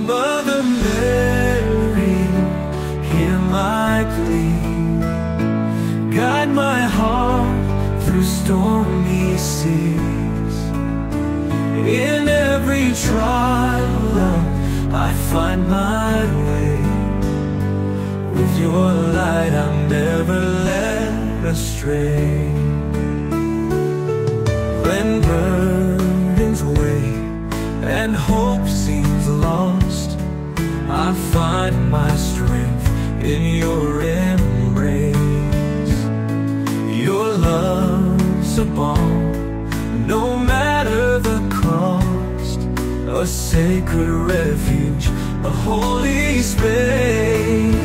Mother Mary, hear my plea. Guide my heart through stormy seas. In every trial I find my way. With your light I'm never led astray. When burdens weigh and hope seems lost, I find my strength in your embrace. Your love's a balm, no matter the cost, a sacred refuge, a holy space.